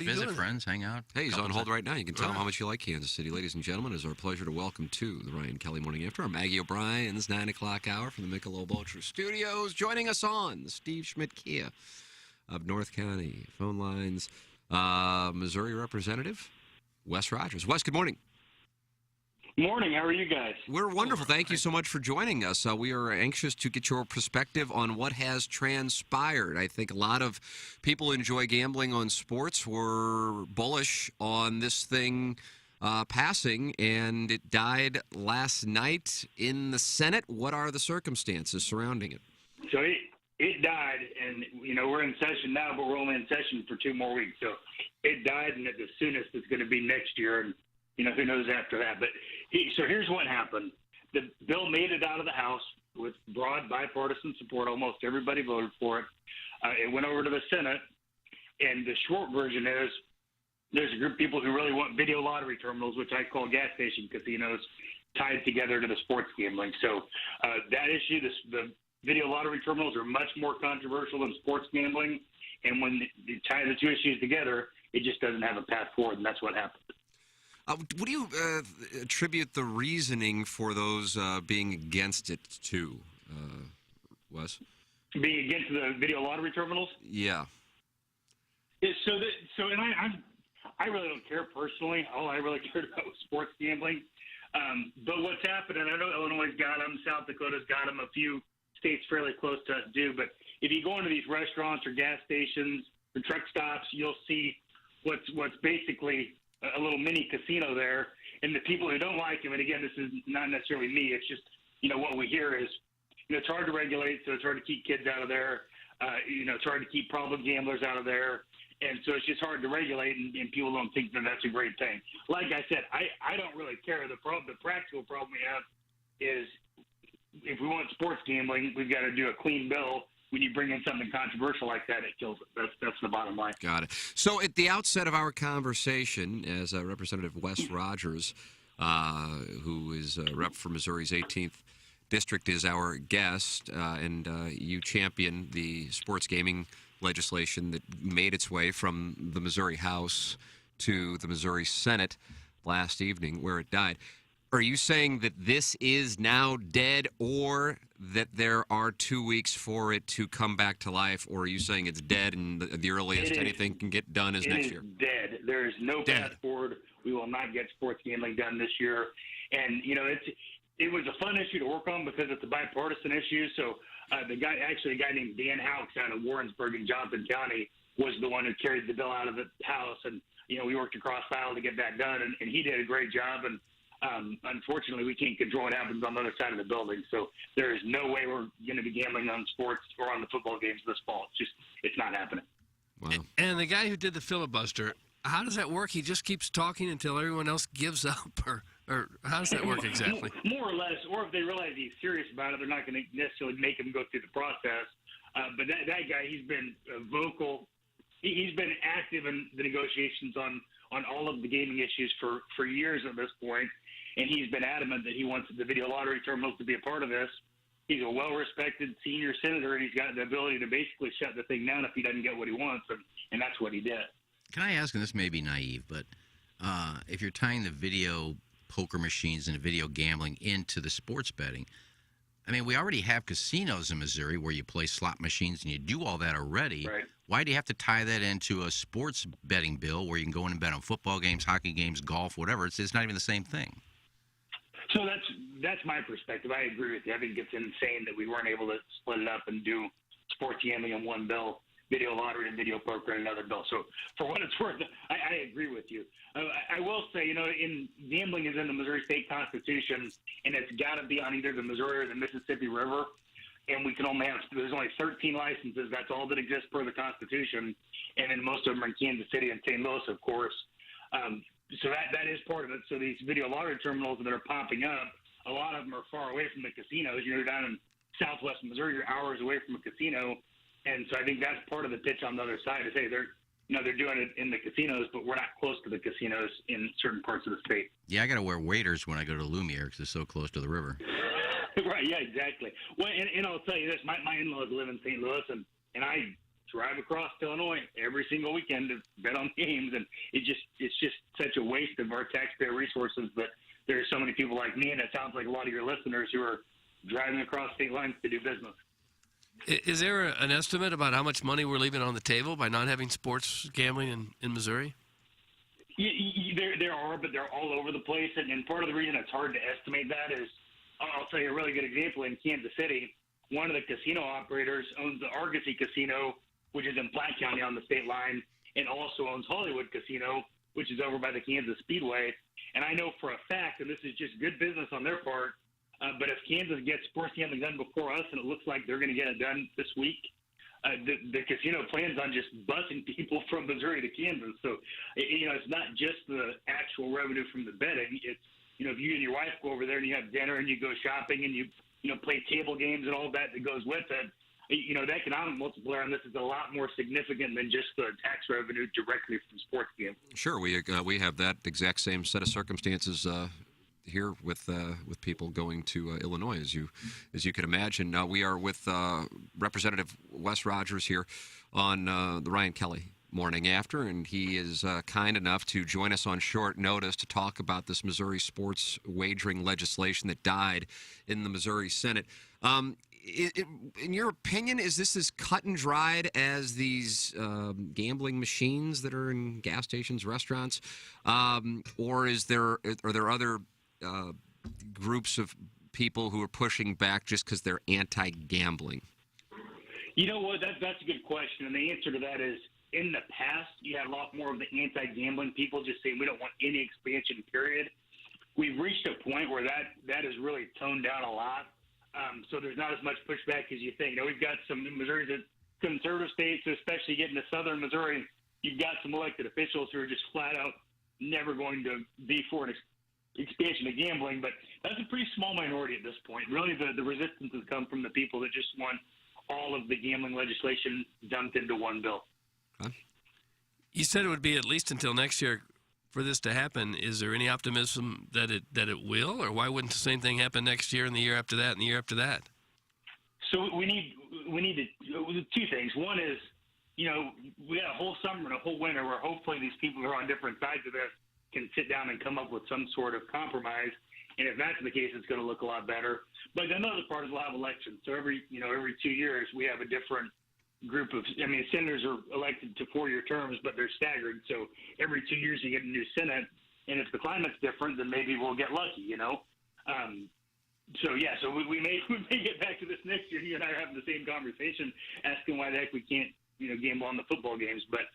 Visit friends, hang out. Hey, he's on hold right now. You can tell him how much you like Kansas City. Ladies and gentlemen, it's our pleasure to welcome to the Ryan Kelly Morning After, our Maggie O'Brien's 9 o'clock hour from the Michelob Ultra Studios. Joining us on the Steve Schmidt Kia of North County. Phone lines, Missouri Representative Wes Rogers. Wes, good morning. Morning. How are you guys? We're wonderful. Thank you so much for joining us. We are anxious to get your perspective on what has transpired. I think a lot of people enjoy gambling on sports. We're bullish on this thing passing, and it died last night in the Senate. What are the circumstances surrounding it? So it died, and, we're in session now, but we're only in session for 2 more weeks. So it died, and at the soonest it's going to be next year, and, who knows after that. But so here's what happened. The bill made it out of the House with broad bipartisan support. Almost everybody voted for it. It went over to the Senate, and the short version is there's a group of people who really want video lottery terminals, which I call gas station casinos, tied together to the sports gambling. So that issue, the video lottery terminals are much more controversial than sports gambling, and when you tie the 2 issues together, it just doesn't have a path forward, and that's what happened. What do you attribute the reasoning for those being against it to, Wes? Being against the video lottery terminals? Yeah. I really don't care personally. All I really cared about was sports gambling. But what's happened, and I know Illinois got them, South Dakota's got them, a few states fairly close to us do. But if you go into these restaurants or gas stations or truck stops, you'll see what's basically a little mini casino there. And the people who don't like them, and again, this is not necessarily me, it's just, what we hear is, it's hard to regulate, so it's hard to keep kids out of there. It's hard to keep problem gamblers out of there. And so it's just hard to regulate, and people don't think that that's a great thing. Like I said, I don't really care. The practical problem we have is if we want sports gambling, we've got to do a clean bill. When you bring in something controversial like that, it kills it. That's the bottom line. Got it. So at the outset of our conversation, as Representative Wes Rogers, who is a rep for Missouri's 18th District, is our guest, and you champion the sports gaming legislation that made its way from the Missouri House to the Missouri Senate last evening, where it died. Are you saying that this is now dead, or that there are 2 weeks for it to come back to life, or are you saying it's dead and the earliest anything can get done is next year? It is dead. There is no path forward. We will not get sports gambling done this year. And, it was a fun issue to work on because it's a bipartisan issue. So a guy named Dan Houcks out of Warrensburg in Johnson County was the one who carried the bill out of the House. And, we worked across the aisle to get that done, and he did a great job. And unfortunately, we can't control what happens on the other side of the building. So there is no way we're going to be gambling on sports or on the football games this fall. It's not happening. Wow. And the guy who did the filibuster, how does that work? He just keeps talking until everyone else gives up, or how does that work exactly? More or less, or if they realize he's serious about it, they're not going to necessarily make him go through the process. But that guy, he's been vocal. He's been active in the negotiations on all of the gaming issues for years at this point, and he's been adamant that he wants the video lottery terminals to be a part of this. He's a well-respected senior senator, and he's got the ability to basically shut the thing down if he doesn't get what he wants, and that's what he did. Can I ask, and this may be naive, but if you're tying the video poker machines and video gambling into the sports betting, I mean, we already have casinos in Missouri where you play slot machines and you do all that already. Right. Why do you have to tie that into a sports betting bill where you can go in and bet on football games, hockey games, golf, whatever? It's not even the same thing. So that's my perspective. I agree with you. I think it's insane that we weren't able to split it up and do sports gambling in one bill, video lottery and video poker in another bill. So for what it's worth, I agree with you. I will say, in gambling is in the Missouri State Constitution, and it's got to be on either the Missouri or the Mississippi River. And we can there's only 13 licenses. That's all that exists per the Constitution. And then most of them are in Kansas City and St. Louis, of course. So that is part of it. So these video lottery terminals that are popping up, a lot of them are far away from the casinos. You're down in southwest Missouri, you're hours away from a casino. And so I think that's part of the pitch on the other side is, hey, they're doing it in the casinos, but we're not close to the casinos in certain parts of the state. Yeah, I got to wear waders when I go to Lumiere because it's so close to the river. Right, yeah, exactly. Well, and I'll tell you this, my in-laws live in St. Louis, and I drive across to Illinois every single weekend to bet on games, and it's just such a waste of our taxpayer resources. But there's so many people like me, and it sounds like a lot of your listeners who are driving across state lines to do business. Is there an estimate about how much money we're leaving on the table by not having sports gambling in Missouri? There are, but they're all over the place. And part of the reason it's hard to estimate that is, I'll tell you a really good example. In Kansas City, one of the casino operators owns the Argosy Casino, which is in Platte County on the state line, and also owns Hollywood Casino, which is over by the Kansas Speedway. And I know for a fact, and this is just good business on their part, but if Kansas gets sports gambling done before us, and it looks like they're going to get it done this week, the casino plans on just busing people from Missouri to Kansas. So, it's not just the actual revenue from the betting. It's, if you and your wife go over there and you have dinner and you go shopping and you play table games and all that goes with it, the economic multiplier on this is a lot more significant than just the tax revenue directly from sports gambling. Sure, we have that exact same set of circumstances here with people going to Illinois, as you can imagine. We are with Representative Wes Rogers here on the Ryan Kelly Morning After, and he is kind enough to join us on short notice to talk about this Missouri sports wagering legislation that died in the Missouri Senate. In your opinion, is this as cut and dried as these gambling machines that are in gas stations, restaurants, or are there other groups of people who are pushing back just because they're anti-gambling? You know what? That's a good question, and the answer to that is, in the past, you had a lot more of the anti-gambling people just saying we don't want any expansion, period. We've reached a point where that is really toned down a lot. So there's not as much pushback as you think. We've got some in Missouri, the conservative states, especially getting to southern Missouri, you've got some elected officials who are just flat out never going to be for an expansion of gambling. But that's a pretty small minority at this point. Really, the resistance has come from the people that just want all of the gambling legislation dumped into one bill. Okay. You said it would be at least until next year for this to happen. Is there any optimism that it will, or why wouldn't the same thing happen next year and the year after that and the year after that? So we need two things. One is, we got a whole summer and a whole winter where hopefully these people who are on different sides of this can sit down and come up with some sort of compromise. And if that's the case, it's going to look a lot better. But another part is we'll have elections. So every 2 years we have a different group of, senators are elected to 4-year terms, but they're staggered. So every 2 years you get a new Senate, and if the climate's different, then maybe we'll get lucky, So we may get back to this next year. You and I are having the same conversation, asking why the heck we can't, gamble on the football games. But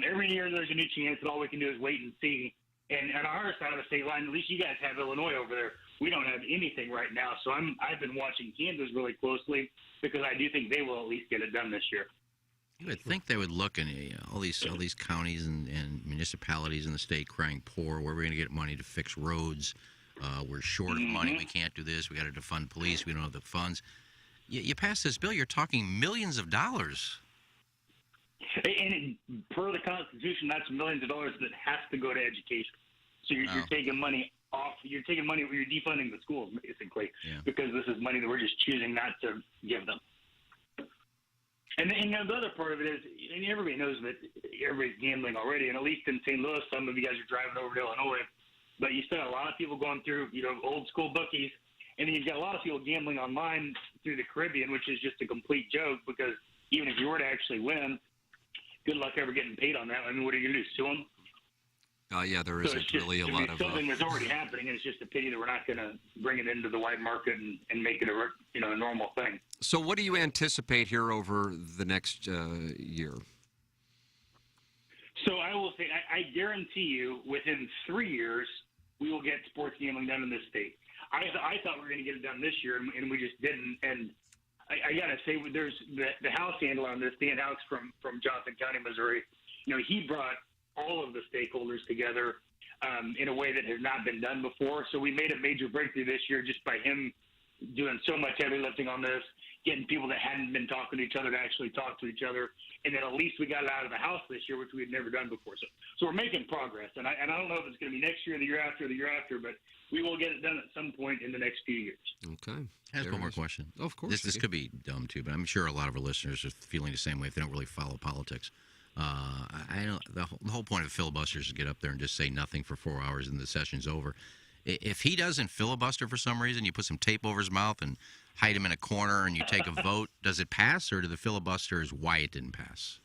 every year there's a new chance, and all we can do is wait and see. And on our side of the state line, at least you guys have Illinois over there. We don't have anything right now. So I've been watching Kansas really closely because I do think they will at least get it done this year. You would think they would look in all these counties and municipalities in the state crying poor. Where are we going to get money to fix roads? We're short of money. We can't do this. We got to defund police. We don't have the funds. You pass this bill, you're talking millions of dollars. And per the Constitution, that's millions of dollars that has to go to education. So you're taking money off. You're taking money. You're defunding the schools basically, because this is money that we're just choosing not to give them. And the other part of it is, and everybody knows that everybody's gambling already, and at least in St. Louis, some of you guys are driving over to Illinois, but you still have a lot of people going through, old school bookies, and then you've got a lot of people gambling online through the Caribbean, which is just a complete joke, because even if you were to actually win, good luck ever getting paid on that. What are you going to do, sue them? There isn't really a lot of something that's already happening, and it's just a pity that we're not going to bring it into the wide market and make it a normal thing. So what do you anticipate here over the next year? So I will say, I guarantee you, within 3 years, we will get sports gambling done in this state. I thought we were going to get it done this year, and we just didn't. And I got to say, there's the House handler on this, Dan Houks from Johnson County, Missouri. He brought all of the stakeholders together in a way that has not been done before. So we made a major breakthrough this year just by him doing so much heavy lifting on this, getting people that hadn't been talking to each other to actually talk to each other, and then at least we got it out of the House this year, which we had never done before. So we're making progress, and I don't know if it's going to be next year, the year after, but we will get it done at some point in the next few years. Okay. I have one more question. Oh, of course. This could be dumb too, but I'm sure a lot of our listeners are feeling the same way if they don't really follow politics. I know the whole point of filibusters is to get up there and just say nothing for 4 hours and the session's over. If he doesn't filibuster for some reason, you put some tape over his mouth and hide him in a corner and you take a vote, does it pass, or do the filibusters why it didn't pass?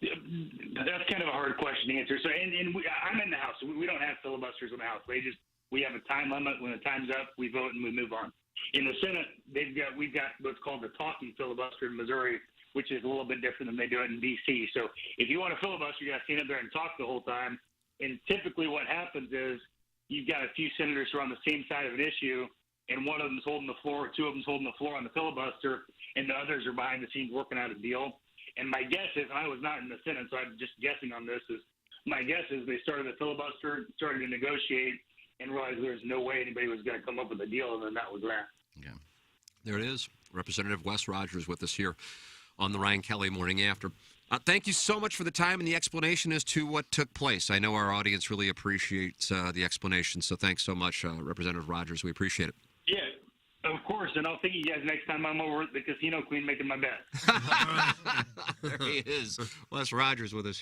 That's kind of a hard question to answer. So, I'm in the House. So we don't have filibusters in the House. We have a time limit. When the time's up, we vote and we move on. In the Senate, we've got what's called the talking filibuster in Missouri, which is a little bit different than they do it in D.C. So if you want to filibuster, you got to stand up there and talk the whole time. And typically what happens is you've got a few senators who are on the same side of an issue, and one of them's holding the floor, two of them's holding the floor on the filibuster, and the others are behind the scenes working out a deal. And my guess is, and I was not in the Senate, so I'm just guessing on this, my guess is they started the filibuster, started to negotiate, and realized there's no way anybody was going to come up with a deal, and then that was that. Yeah. There it is. Representative Wes Rogers with us here on the Ryan Kelly Morning After. Thank you so much for the time and the explanation as to what took place. I know our audience really appreciates the explanation, so thanks so much, Representative Rogers. We appreciate it. Yeah, of course, and I'll see you guys next time I'm over at the Casino Queen making my bet. There he is, Wes Rogers with us here.